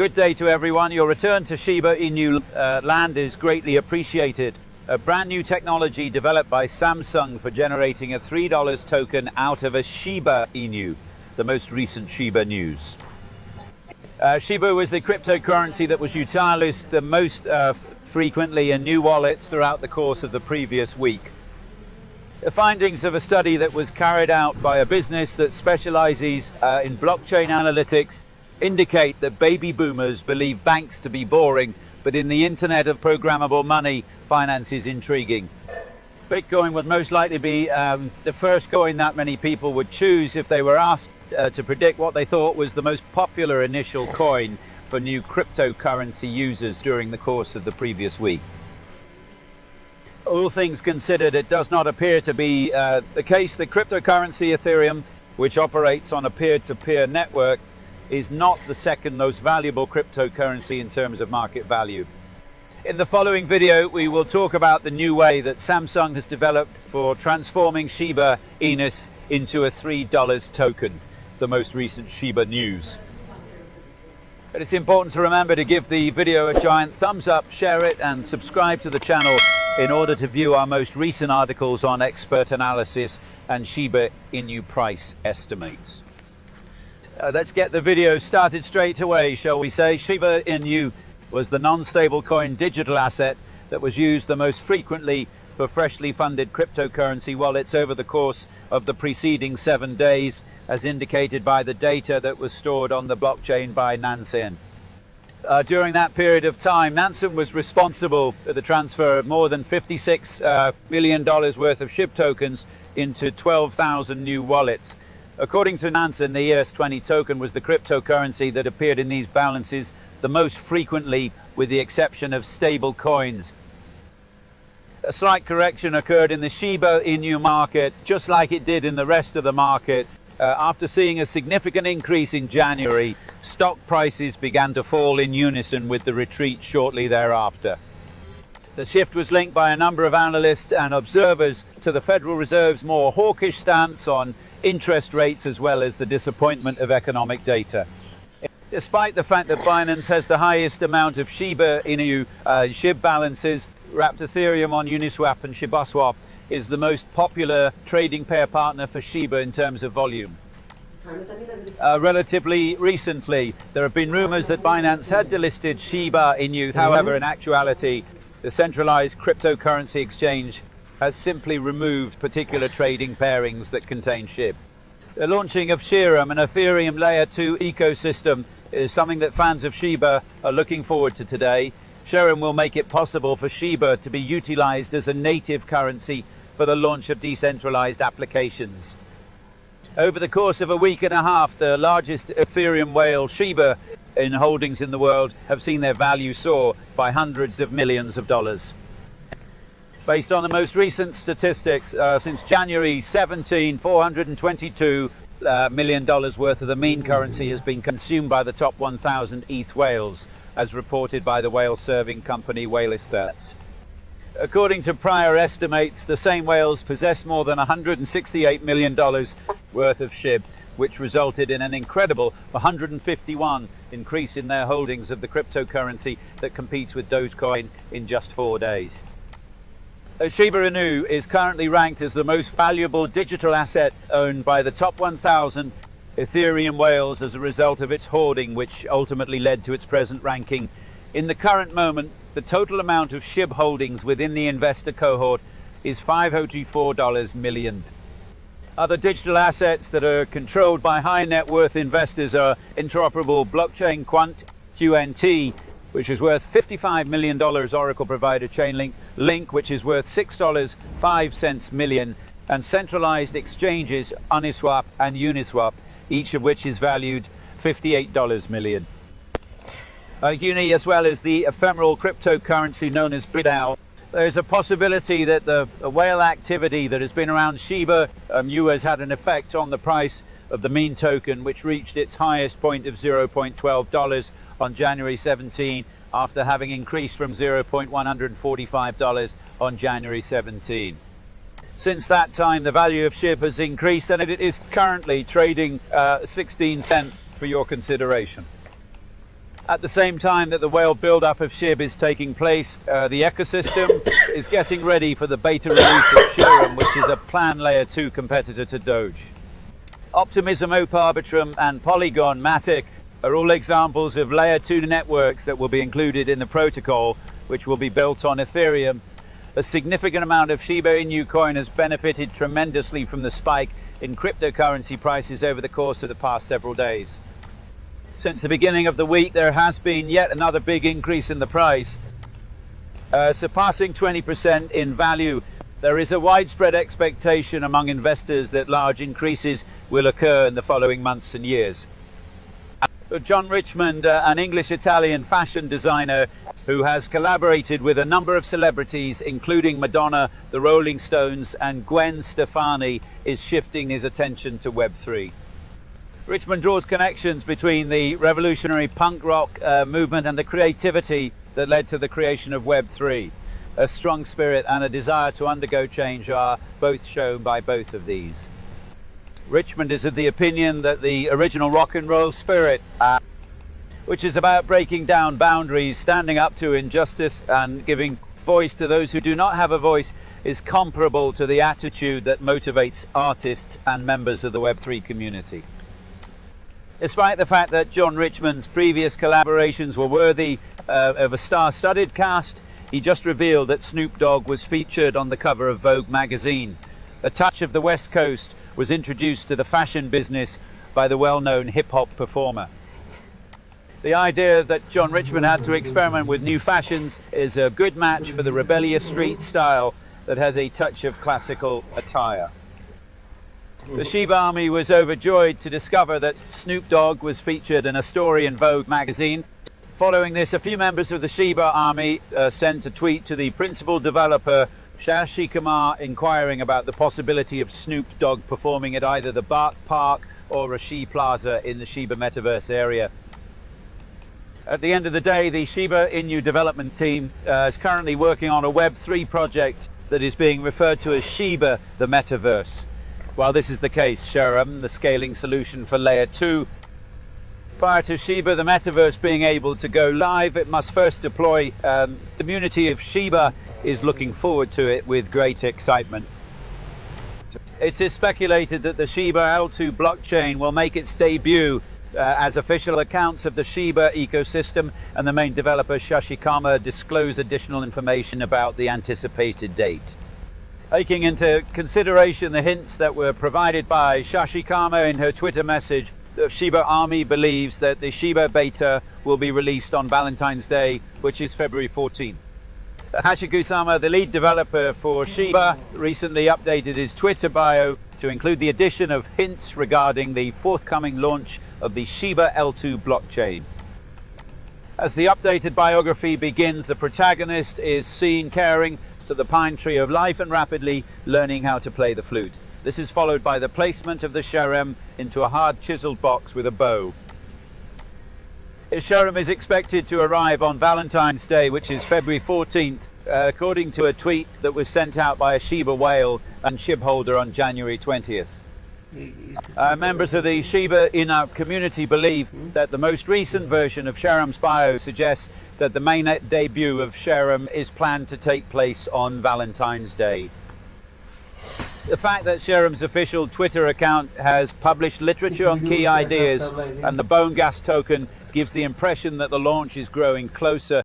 Good day to everyone. Your return to Shiba Inu land is greatly appreciated. A brand new technology developed by Samsung for generating a $3 token out of a Shiba Inu, the most recent Shiba news. Shiba was the cryptocurrency that was utilized the most frequently in new wallets throughout the course of the previous week. The findings of a study that was carried out by a business that specializes in blockchain analytics indicate that baby boomers believe banks to be boring, but in the internet of programmable money, finance is intriguing. Bitcoin would most likely be the first coin that many people would choose if they were asked to predict what they thought was the most popular initial coin for new cryptocurrency users during the course of the previous week. All things considered, it does not appear to be the case that cryptocurrency Ethereum, which operates on a peer-to-peer network, is not the second most valuable cryptocurrency in terms of market value. In the following video, we will talk about the new way that Samsung has developed for transforming Shiba Inu into a $3 token, the most recent Shiba news. But it's important to remember to give the video a giant thumbs up, share it, and subscribe to the channel in order to view our most recent articles on expert analysis and Shiba Inu price estimates. Let's get the video started straight away, shall we say. Shiba Inu was the non-stable coin digital asset that was used the most frequently for freshly funded cryptocurrency wallets over the course of the preceding 7 days, as indicated by the data that was stored on the blockchain by Nansen. During that period of time, Nansen was responsible for the transfer of more than $56 million worth of SHIB tokens into 12,000 new wallets. According to Nansen, the ES20 token was the cryptocurrency that appeared in these balances the most frequently, with the exception of stable coins. A slight correction occurred in the Shiba Inu market, just like it did in the rest of the market. After seeing a significant increase in January, stock prices began to fall in unison with the retreat shortly thereafter. The shift was linked by a number of analysts and observers to the Federal Reserve's more hawkish stance on interest rates, as well as the disappointment of economic data. Despite the fact that Binance has the highest amount of Shiba Inu SHIB balances, wrapped Ethereum on Uniswap and ShibaSwap is the most popular trading pair partner for Shiba in terms of volume. Relatively recently, there have been rumors that Binance had delisted Shiba Inu. However, in actuality, the centralized cryptocurrency exchange has simply removed particular trading pairings that contain SHIB. The launching of Serum, an Ethereum Layer 2 ecosystem, is something that fans of Shiba are looking forward to today. Serum will make it possible for Shiba to be utilized as a native currency for the launch of decentralized applications. Over the course of a week and a half, the largest Ethereum whale, Shiba, in holdings in the world have seen their value soar by hundreds of millions of dollars. Based on the most recent statistics, since January 17, $422 million worth of the meme currency has been consumed by the top 1,000 ETH whales, as reported by the whale serving company Whalestats. According to prior estimates, the same whales possessed more than $168 million worth of SHIB, which resulted in an incredible 151 increase in their holdings of the cryptocurrency that competes with Dogecoin in just 4 days. Shiba Inu is currently ranked as the most valuable digital asset owned by the top 1,000 Ethereum whales as a result of its hoarding, which ultimately led to its present ranking. In the current moment, the total amount of SHIB holdings within the investor cohort is $504 million. Other digital assets that are controlled by high net worth investors are interoperable blockchain Quant QNT, which is worth $55 million, Oracle provider Chainlink, Link, which is worth $6.05 million, and centralized exchanges Uniswap and Uniswap, each of which is valued $58 million. Uni, as well as the ephemeral cryptocurrency known as BitOwl. There's a possibility that the whale activity that has been around Shiba Inu has had an effect on the price of the meme token, which reached its highest point of $0.12 on January 17, after having increased from $0.145 on January 17. Since that time, the value of SHIB has increased, and it is currently trading 16 cents for your consideration. At the same time that the whale build-up of Shib is taking place, the ecosystem is getting ready for the beta release of Shiba, which is a planned Layer 2 competitor to Doge. Optimism, Oparbitrum and Polygon Matic are all examples of Layer 2 networks that will be included in the protocol, which will be built on Ethereum. A significant amount of Shiba Inu coin has benefited tremendously from the spike in cryptocurrency prices over the course of the past several days. Since the beginning of the week, there has been yet another big increase in the price, surpassing 20% in value. There is a widespread expectation among investors that large increases will occur in the following months and years. John Richmond, an English-Italian fashion designer who has collaborated with a number of celebrities, including Madonna, the Rolling Stones and Gwen Stefani, is shifting his attention to Web3. Richmond draws connections between the revolutionary punk rock movement and the creativity that led to the creation of Web3. A strong spirit and a desire to undergo change are both shown by both of these. Richmond is of the opinion that the original rock and roll spirit, which is about breaking down boundaries, standing up to injustice and giving voice to those who do not have a voice, is comparable to the attitude that motivates artists and members of the Web3 community. Despite the fact that John Richmond's previous collaborations were worthy of a star-studded cast, he just revealed that Snoop Dogg was featured on the cover of Vogue magazine. A touch of the West Coast was introduced to the fashion business by the well-known hip-hop performer. The idea that John Richmond had to experiment with new fashions is a good match for the rebellious street style that has a touch of classical attire. The Shiba Army was overjoyed to discover that Snoop Dogg was featured in a story in Vogue magazine. Following this, a few members of the Shiba Army sent a tweet to the principal developer, Shashi Kumar, inquiring about the possibility of Snoop Dogg performing at either the Bark Park or Rashi Plaza in the Shiba Metaverse area. At the end of the day, the Shiba Inu development team is currently working on a Web3 project that is being referred to as Shiba, the Metaverse. While this is the case, Shiba, the scaling solution for Layer 2, prior to Shiba, the Metaverse, being able to go live, it must first deploy. The community of Shiba is looking forward to it with great excitement. It is speculated that the Shiba L2 blockchain will make its debut as official accounts of the Shiba ecosystem, and the main developer Shashi Kumar disclose additional information about the anticipated date. Taking into consideration the hints that were provided by Shashi Kumar in her Twitter message, the Shiba Army believes that the Shiba beta will be released on Valentine's Day, which is February 14th. Hashiguchi, the lead developer for Shiba, recently updated his Twitter bio to include the addition of hints regarding the forthcoming launch of the Shiba L2 blockchain. As the updated biography begins, the protagonist is seen caring to the pine tree of life and rapidly learning how to play the flute. This is followed by the placement of the Sharem into a hard chiseled box with a bow. His Sharem is expected to arrive on Valentine's Day, which is February 14th, according to a tweet that was sent out by a Shiba whale and Shib holder on January 20th. Members of the Shiba Inu community believe that the most recent version of Sharem's bio suggests that the mainnet debut of Sharem is planned to take place on Valentine's Day. The fact that Sharem's official Twitter account has published literature on key ideas and the bone gas token gives the impression that the launch is growing closer